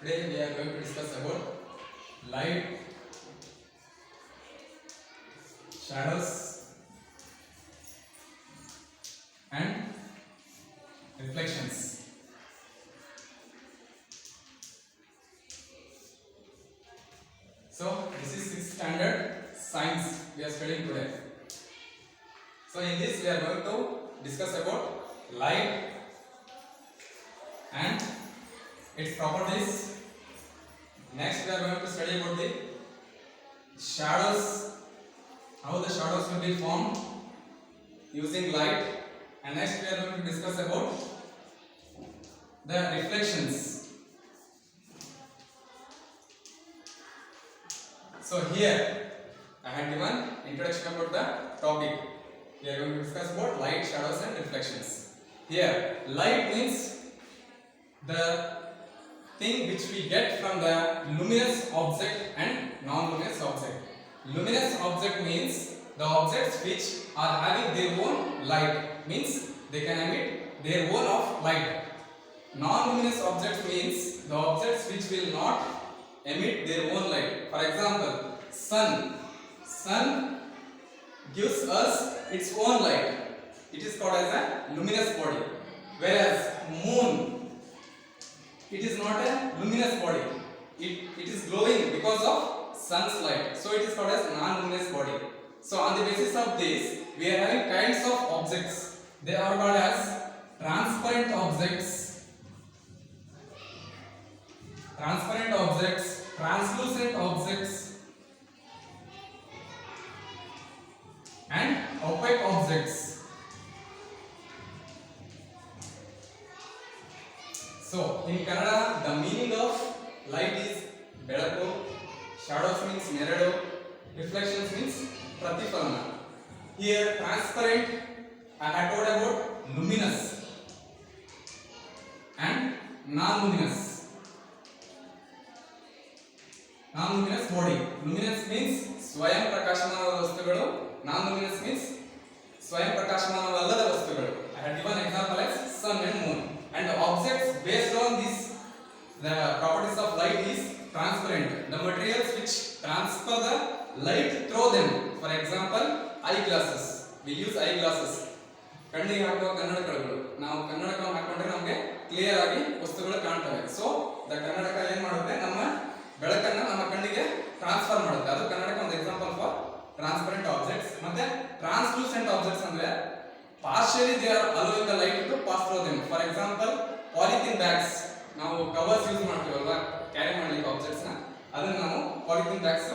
Today we are going to discuss about light, shadows and reflections. So this is 6th standard science we are studying today. So in this we are going to discuss about light and its properties. Next we are going to study about the shadows, how the shadows will be formed using light, and next we are going to discuss about the reflections. So here I had given introduction about the topic. We are going to discuss about light, shadows and reflections. Here light means the thing which we get from the luminous object and non-luminous object. Luminous object means the objects which are having their own light, means they can emit their own of light. Non-luminous object means the objects which will not emit their own light. For example, sun gives us its own light. It is called as a luminous body. Whereas moon, it is not a luminous body. It is glowing because of sun's light. So it is called as non-luminous body. So on the basis of this, we are having kinds of objects. They are called as transparent objects, translucent objects, and opaque objects. So in Kannada, the meaning of light is ಬೆಳಕು, shadows means ನೆರಳು, reflections means ಪ್ರತಿಫಲನ. Here transparent, I had told about luminous and non-luminous. Non-luminous body. Luminous means ಸ್ವಯಂ ಪ್ರಕಾಶಮಾನವಾದ ವಸ್ತುಗಳು. Non-luminous means ಸ್ವಯಂ ಪ್ರಕಾಶಮಾನವಲ್ಲದ ವಸ್ತುಗಳು. I had given example as sun and moon. And the objects based on this, the properties of light is transparent. The materials which transfer the light through them. For example, eyeglasses. We use eyeglasses. ಕಣ್ಣಿಗೆ ಹಾಕುವ ಕನ್ನಡಕಗಳು. ನಾವು ಕನ್ನಡಕವನ್ನು ಹಾಕೊಂಡ್ರೆ ನಮಗೆ clear ಆಗಿ ವಸ್ತುಗಳು ಕಾಣ್ತವೆ. So the ಕನ್ನಡಕ ಏನು ಮಾಡುತ್ತೆ, ನಮ್ಮ ಬೆಳಕನ್ನು ನಮ್ಮ ಕಣ್ಣಿಗೆ ಟ್ರಾನ್ಸ್ಫರ್ ಮಾಡುತ್ತೆ. ಅದು ಕನ್ನಡಕ ಒಂದು ಎಕ್ಸಾಂಪಲ್ ಫಾರ್ ಟ್ರಾನ್ಸ್ಪರೆಂಟ್ ಆಬ್ಜೆಕ್ಟ್ಸ್. ಮತ್ತೆ ಟ್ರಾನ್ಸ್ಲೂಸೆಂಟ್ ಆಬ್ಜೆಕ್ಟ್ಸ್ ಅಂದ್ರೆ partially they are allowing the light to pass through them. For example, polythene bags. ನಾವು ಕವರ್ಸ್ ಯೂಸ್ ಮಾಡ್ತೀವಲ್ವಾ ಕ್ಯಾರಿ ಮಾಡಲಿಕ್ಕೆ ಆಬ್ಜೆಕ್ಟ್ಸ್ ನ, ಅದನ್ನ ನಾವು polythene bags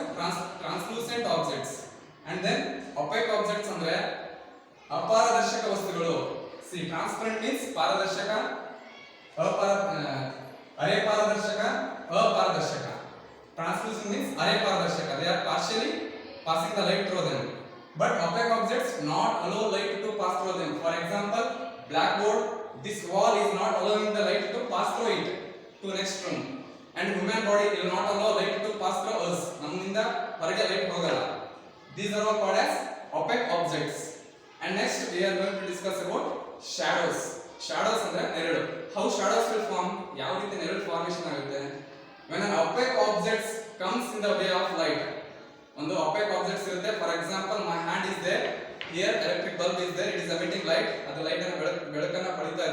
translucent objects. And then opaque objects ಅಂದ್ರೆ ಅಪಾರದರ್ಶಕ ವಸ್ತುಗಳು. ಸಿ ಟ್ರಾನ್ಸ್ಪರೆಂಟ್ ಮೀನ್ಸ್ ಪಾರದರ್ಶಕ, ಅರೆಪಾರದರ್ಶಕ, ಅಪಾರದರ್ಶಕ. ಟ್ರಾನ್ಸ್ಲೂಸೆಂಟ್ ಮೀನ್ಸ್ ಅರೆಪಾರದರ್ಶಕ. They are partially passing the light through them. But opaque objects not allow light to pass through them. For example, blackboard, this wall is not allowing the light to pass through it to next room. And human body will not allow light to pass through us. ನಮ್ಮಿಂದ ಹೊರಗೆ light ಹೋಗಲ್ಲ. These are all called as opaque objects. And next we are going to discuss about shadows. Shadows ಅಂದ್ರೆ ನೆರಳು. How shadows will form? ಯಾವ ರೀತಿ ನೆರಳು formation ಆಗುತ್ತೆ? When an opaque object comes in the way of light. ಒಂದು opaque objects ಇರುತ್ತೆ. For example, my hand is there, here electric bulb is there, it is emitting light. ಅದು light ಅನ್ನು ಬೆಳಕನ್ನು ಕೊಡ್ತಾ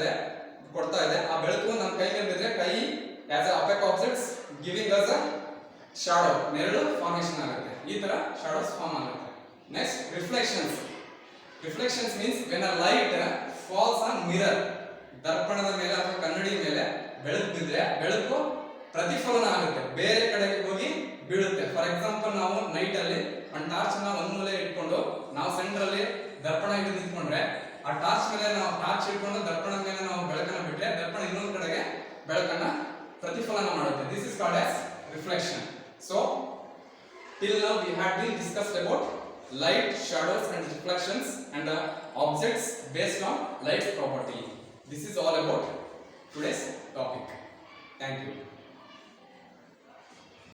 ಇದೆ. ಆ ಬೆಳಕು ನಮ್ಮ ಕೈ ಮೇಲೆ ಬಿದ್ದರೆ ಕೈ as a opaque objects giving us a shadow, ನೆರಳು ಫಾರ್ಮೇಷನ್ ಆಗುತ್ತೆ. ಈ ತರ ಶಾಡೋಸ್ ಫಾರ್ಮ್ ಆಗುತ್ತೆ. Next reflections means when a light falls on mirror, ದರ್ಪಣದ ಮೇಲೆ ಅಥವಾ ಕನ್ನಡಿ ಮೇಲೆ ಬೆಳಕು ಬಿದ್ದರೆ ಬೆಳಕು ಪ್ರತಿಫಲನ ಆಗುತ್ತೆ, ಬೇರೆ ಕಡೆಗೆ ಹೋಗಿ ಬೀಳುತ್ತೆ. ಫಾರ್ ಎಕ್ಸಾಂಪಲ್, ನಾವು ನೈಟ್ ಅಲ್ಲಿ ಒಂದು ಟಾರ್ಚ್ ಅನ್ನ ಒಂದ್ ಮೂಲೆ ಇಟ್ಕೊಂಡು ನಾವು ಸೆಂಟರ್ ಅಲ್ಲಿ ದರ್ಪಣ ಹಿಡಿದು ನಿಂತ್ಕೊಂಡ್ರೆ, ಆ ಟಾರ್ಚ್ ಮೇಲೆ ನಾವು ಟಾರ್ಚ್ ಇಟ್ಕೊಂಡು ದರ್ಪಣದ ಮೇಲೆ ನಾವು ಬೆಳಕನ್ನು ಬಿಟ್ರೆ ದರ್ಪಣ ಇನ್ನೊಂದು ಕಡೆಗೆ ಬೆಳಕನ್ನ ಪ್ರತಿಫಲನ ಮಾಡುತ್ತೆ. This is called as reflection. So till now we have been discussed about light, shadows and reflections and the objects based on light's property. This is all about today's topic. Thank you.